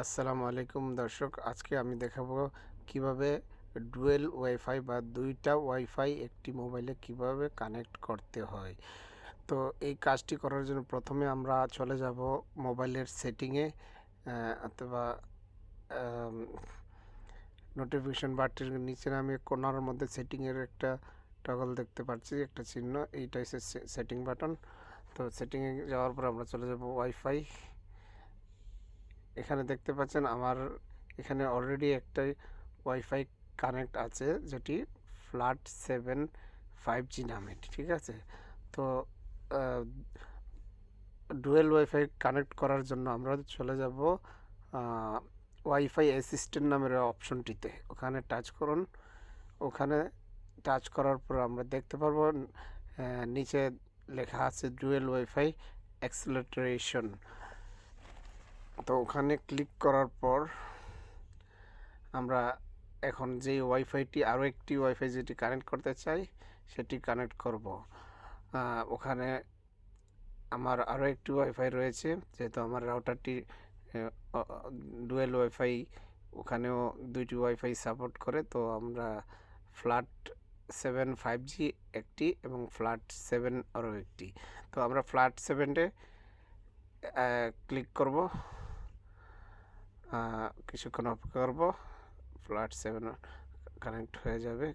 আসসালামু আলাইকুম দর্শক, আজকে আমি দেখাবো কিভাবে ডুয়েল ওয়াইফাই বা দুইটা ওয়াইফাই একটি মোবাইলে কিভাবে কানেক্ট করতে হয়। তো এই কাজটি করার জন্য প্রথমে আমরা চলে যাব মোবাইলের সেটিংয়ে, অথবা নোটিফিকেশন বারটির নিচে আমি কোণার মধ্যে সেটিংয়ের একটা টগল দেখতে পাচ্ছি, একটা চিহ্ন, এইটাই সেটিং বাটন। তো সেটিংয়ে যাওয়ার পর আমরা চলে যাব ওয়াইফাই। এখানে দেখতে পাচ্ছেন আমার এখানে অলরেডি একটা ওয়াইফাই কানেক্ট আছে, যেটি ফ্ল্যাট 7 5G নামে, ঠিক আছে। তো ডুয়েল ওয়াইফাই কানেক্ট করার জন্য আমরা চলে যাব ওয়াইফাই অ্যাসিস্ট্যান্ট নামের অপশনটিতে, ওখানে টাচ করুন। ওখানে টাচ করার পর আমরা দেখতে পারবো নিচে লেখা আছে ডুয়েল ওয়াইফাই অ্যাক্সিলারেশন। তো ওখানে ক্লিক করার পর আমরা এখন যে ওয়াইফাইটি আরও একটি ওয়াইফাই যেটি কানেক্ট করতে চাই সেটি কানেক্ট করব। ওখানে আমার আরও একটি ওয়াইফাই রয়েছে, যেহেতু আমার রাউটারটি ডুয়েল ওয়াইফাই, ওখানেও দুইটি ওয়াইফাই সাপোর্ট করে। তো আমরা ফ্ল্যাট 7 5G একটি এবং ফ্ল্যাট 7 আরও একটি। তো আমরা ফ্ল্যাট 7-এ ক্লিক করব, কিছুক্ষণ অপেক্ষা করব, ফ্ল্যাট 7 কানেক্ট হয়ে যাবে।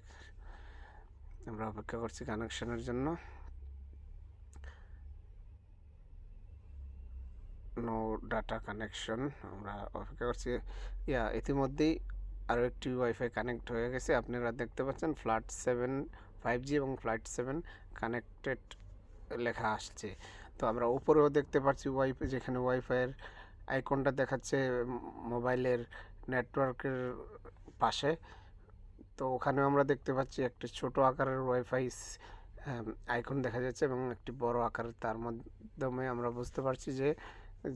আমরা অপেক্ষা করছি কানেকশনের জন্য। নো ডাটা কানেকশন, আমরা অপেক্ষা করছি। ইতিমধ্যেই আরও একটি ওয়াইফাই কানেক্ট হয়ে গেছে, আপনারা দেখতে পাচ্ছেন ফ্ল্যাট 7 5G এবং ফ্ল্যাট 7 কানেক্টেড লেখা আসছে। তো আমরা উপরেও দেখতে পাচ্ছি ওয়াইফাই, যেখানে ওয়াইফাইয়ের আইকনটা দেখাচ্ছে মোবাইলের নেটওয়ার্কের পাশে। তো ওখানেও আমরা দেখতে পাচ্ছি একটি ছোট আকারের ওয়াইফাই আইকন দেখা যাচ্ছে এবং একটি বড় আকারের, তার মাধ্যমে আমরা বুঝতে পারছি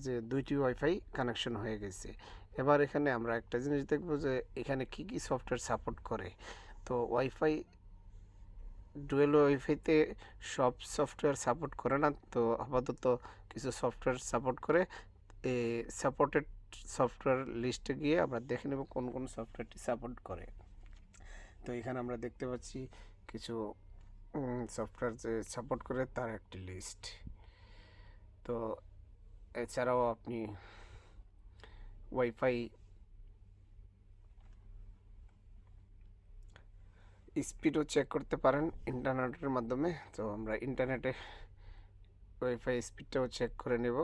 যে দুইটি ওয়াইফাই কানেকশন হয়ে গেছে। এবার এখানে আমরা একটা জিনিস দেখব যে এখানে কি কি সফটওয়্যার সাপোর্ট করে। তো ওয়াইফাই ডুয়েল ওয়াইফাইতে সব সফটওয়্যার সাপোর্ট করে না, তো আপাতত কিছু সফটওয়্যার সাপোর্ট করে। সাপোর্টেড সফটওয়্যার লিস্টে গিয়ে আমরা দেখে নেব কোন কোন সফটওয়্যারটি সাপোর্ট করে। তো এখানে আমরা দেখতে পাচ্ছি কিছু সফটওয়্যার যে সাপোর্ট করে তার একটি লিস্ট। তো এছাড়াও আপনি ওয়াইফাই স্পিডও চেক করতে পারেন ইন্টারনেটের মাধ্যমে। তো আমরা ইন্টারনেটে ওয়াইফাই স্পিডটাও চেক করে নেব।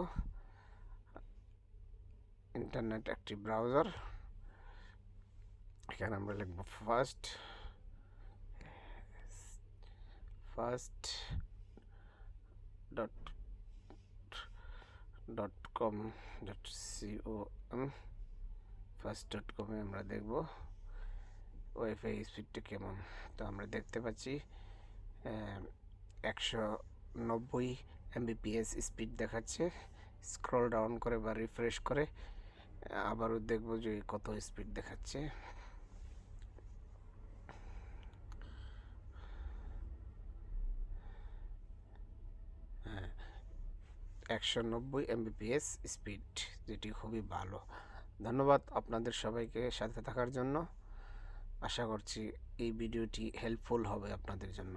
ইন্টারনেট একটি ব্রাউজার, এখানে আমরা লিখব ফাস্ট .com ফাস্ট.com-এ আমরা দেখব ওয়াইফাই স্পিডটা কেমন। তো আমরা দেখতে পাচ্ছি 190 Mbps স্পিড দেখাচ্ছে। স্ক্রল ডাউন করে বা রিফ্রেশ করে আবারও দেখব যে কত স্পিড দেখাচ্ছে। হ্যাঁ, 190 Mbps স্পিড, যেটি খুবই ভালো। ধন্যবাদ আপনাদের সবাইকে সাথে থাকার জন্য। আশা করছি এই ভিডিওটি হেল্পফুল হবে আপনাদের জন্য।